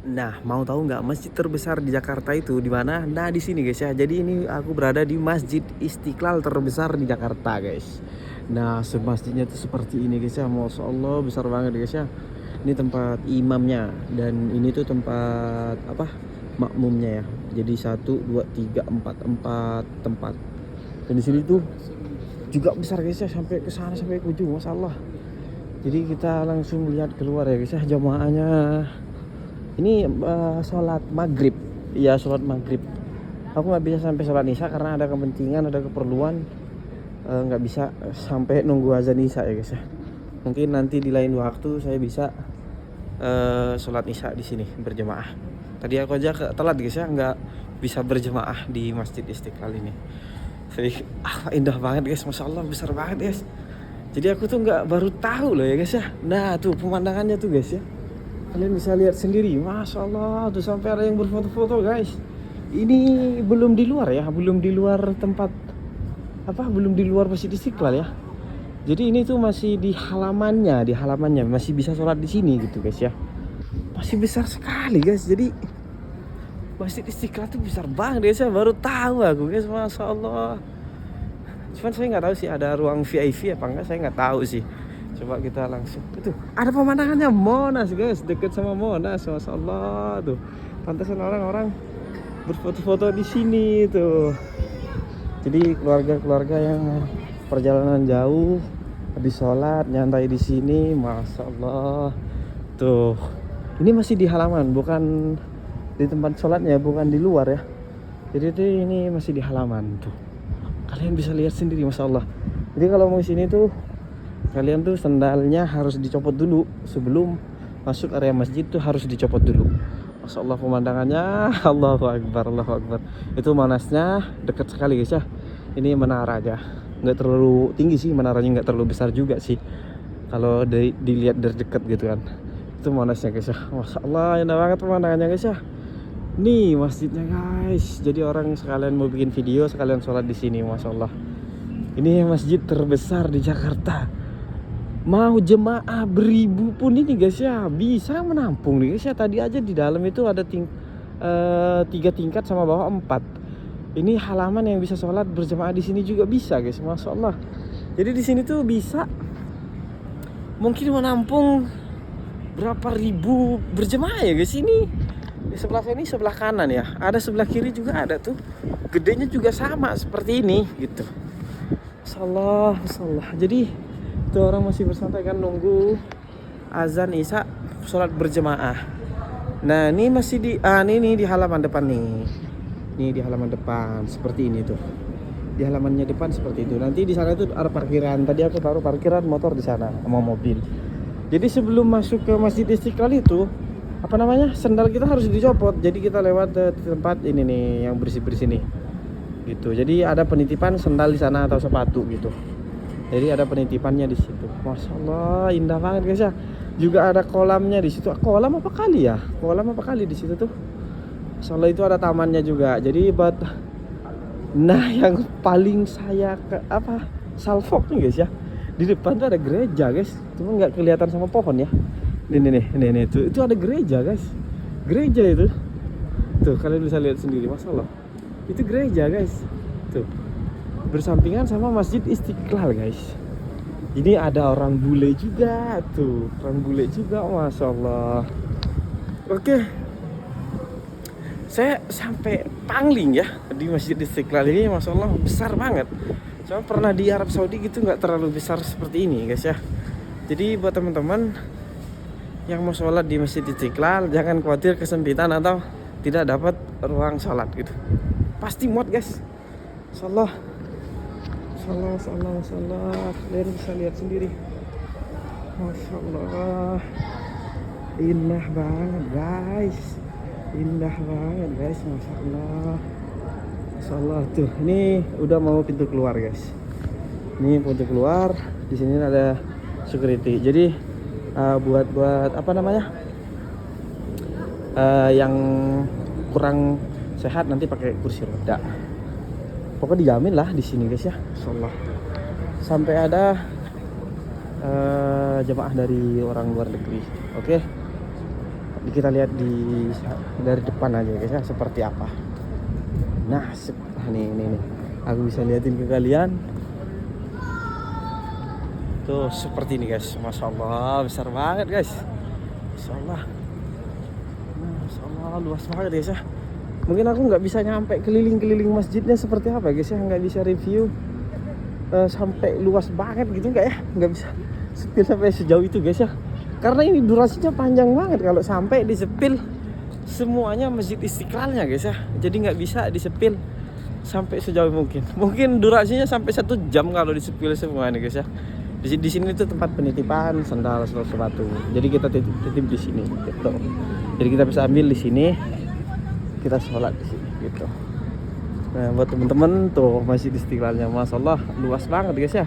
Nah, mau tahu nggak masjid terbesar di Jakarta itu di mana? Nah, di sini guys ya. Jadi ini aku berada di Masjid Istiqlal terbesar di Jakarta guys. Nah, masjidnya tuh seperti ini guys ya. Masya Allah besar banget guys ya. Ini tempat imamnya dan ini tuh tempat apa? Makmumnya ya. Jadi satu, dua, tiga, empat tempat. Dan di sini tuh juga besar guys ya sampai ke sana sampai ke ujung. Masya Allah. Jadi kita langsung lihat keluar ya guys ya jamaahnya. Ini sholat maghrib, ya sholat maghrib. Aku nggak bisa sampai sholat isya karena ada kepentingan, ada keperluan, nggak bisa sampai nunggu azan isya ya guys ya. Mungkin nanti di lain waktu saya bisa sholat isya di sini berjemaah. Tadi aku aja telat guys ya, nggak bisa berjemaah di Masjid Istiqlal ini. Jadi indah banget guys, masya Allah besar banget guys. Jadi aku tuh nggak baru tahu loh ya guys ya. Nah tuh pemandangannya tuh guys ya. Kalian bisa lihat sendiri, masya Allah tuh sampai ada yang berfoto-foto guys. Ini belum di luar ya, belum di luar tempat apa, belum di luar Masjid Istiqlal ya. Jadi ini tuh masih di halamannya masih bisa sholat di sini gitu guys ya. Masih besar sekali guys. Jadi Masjid Istiqlal tuh besar banget guys ya. Baru tahu aku guys, masya Allah. Cuman saya nggak tahu sih ada ruang VIP apa enggak, saya nggak tahu sih. Coba kita langsung itu ada pemandangannya Monas guys, deket sama Monas, masya Allah tuh. Pantasan orang-orang berfoto-foto di sini tuh. Jadi keluarga-keluarga yang perjalanan jauh habis sholat nyantai di sini, masya Allah tuh. Ini masih di halaman, bukan di tempat sholatnya, bukan di luar ya. Jadi tuh ini masih di halaman tuh. Kalian bisa lihat sendiri, masya Allah. Jadi kalau mau sini tuh kalian tuh sendalnya harus dicopot dulu sebelum masuk area masjid, tuh harus dicopot dulu. Masya Allah pemandangannya, Allahu Akbar, Allahu Akbar. Itu Monasnya dekat sekali guys ya. Ini menara aja, nggak terlalu tinggi sih menaranya, nggak terlalu besar juga sih kalau dilihat dari dekat gitu kan. Itu Monasnya guys ya, Masya Allah indah banget pemandangannya guys ya. Nih masjidnya guys. Jadi orang sekalian mau bikin video sekalian sholat di sini, Masya Allah. Ini masjid terbesar di Jakarta. Mau jemaah beribu pun ini guys ya bisa menampung nih guys ya. Tadi aja di dalam itu ada 3 tingkat sama bawah 4. Ini halaman yang bisa sholat berjemaah di sini juga bisa guys, masya Allah. Jadi di sini tuh bisa mungkin menampung berapa ribu berjemaah ya guys. Ini di sebelah sini sebelah kanan ya, ada sebelah kiri juga ada tuh. Gedenya juga sama seperti ini gitu. Masya Allah, masya Allah. Jadi tuh orang masih bersantai kan nunggu azan isya sholat berjemaah. Nah ini masih ini di halaman depan nih. Ini di halaman depan seperti ini tuh. Di halamannya depan seperti itu. Nanti di sana tuh ada parkiran. Tadi aku taruh parkiran motor di sana sama mobil. Jadi sebelum masuk ke Masjid Istiqlal itu apa namanya, sendal kita harus dicopot. Jadi kita lewat tempat ini nih yang bersih-bersih nih. Gitu. Jadi ada penitipan sendal di sana atau sepatu gitu. Jadi ada penitipannya di situ. Masya Allah, indah banget guys ya. Juga ada kolamnya di situ. Kolam apa kali ya? Kolam apa kali di situ tuh? Masya Allah, itu ada tamannya juga. Jadi buat yang paling saya salfok nih guys ya. Di depan tuh ada gereja guys. Cuma nggak kelihatan sama pohon ya. Ini tuh. Itu ada gereja guys. Gereja itu. Tuh kalian bisa lihat sendiri, Masya Allah. Itu gereja guys. Tuh. Bersampingan sama Masjid Istiqlal guys. Ini ada orang bule juga tuh, orang bule juga, masya Allah. Oke, saya sampai pangling ya di Masjid Istiqlal ini, masya Allah besar banget. Cuma pernah di Arab Saudi gitu nggak terlalu besar seperti ini guys ya. Jadi buat teman-teman yang mau sholat di Masjid Istiqlal jangan khawatir kesempitan atau tidak dapat ruang sholat gitu. Pasti muat guys, masya Allah. Salah. Kalian bisa lihat sendiri. Masya Allah. Indah banget guys. Masya Allah. Masya Allah tuh. Ini udah mau pintu keluar guys. Ini pintu keluar. Di sini ada security. Jadi buat apa namanya? Yang kurang sehat nanti pakai kursi roda. Pokoknya dijamin lah di sini guys ya, insyaallah. Sampai ada jemaah dari orang luar negeri. Oke. Kita lihat dari depan aja guys ya, seperti apa. Nah, nih. Aku bisa liatin ke kalian. Tuh seperti ini guys. Masya Allah, besar banget guys. Masya Allah. Masya Allah, luas banget guys ya. Mungkin aku nggak bisa nyampe keliling-keliling masjidnya seperti apa guys ya. Nggak bisa review sampai luas banget gitu nggak ya. Nggak bisa sepil sampai sejauh itu guys ya. Karena ini durasinya panjang banget kalau sampai disepil semuanya Masjid Istiqlalnya guys ya. Jadi nggak bisa disepil sampai sejauh mungkin. Mungkin durasinya sampai 1 jam kalau disepil semua nih guys ya. Di sini tuh tempat penitipan sandal sepatu. Jadi kita titip di sini gitu. Jadi kita bisa ambil di sini, kita sholat di sini gitu. Nah, buat temen-temen tuh Masjid Istiqlalnya, Masya Allah luas banget guys ya.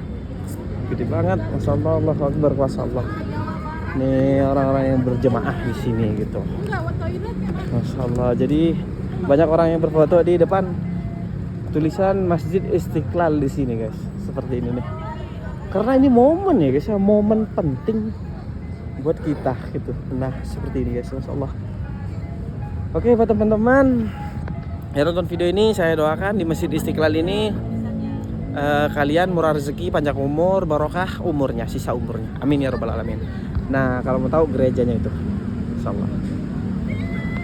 Gede banget, Masya Allah, Allahu Akbar, Masya Allah. Nih orang-orang yang berjemaah di sini gitu. Masya Allah. Jadi banyak orang yang berfoto di depan tulisan Masjid Istiqlal di sini guys. Seperti ini nih. Karena ini momen ya guys ya, momen penting buat kita gitu. Nah seperti ini guys, Masya Allah. Oke buat teman-teman yang nonton video ini, saya doakan di Masjid Istiqlal ini kalian murah rezeki, panjang umur, barokah umurnya, sisa umurnya. Amin ya rabbal alamin. Nah kalau mau tahu gerejanya itu, Insya Allah.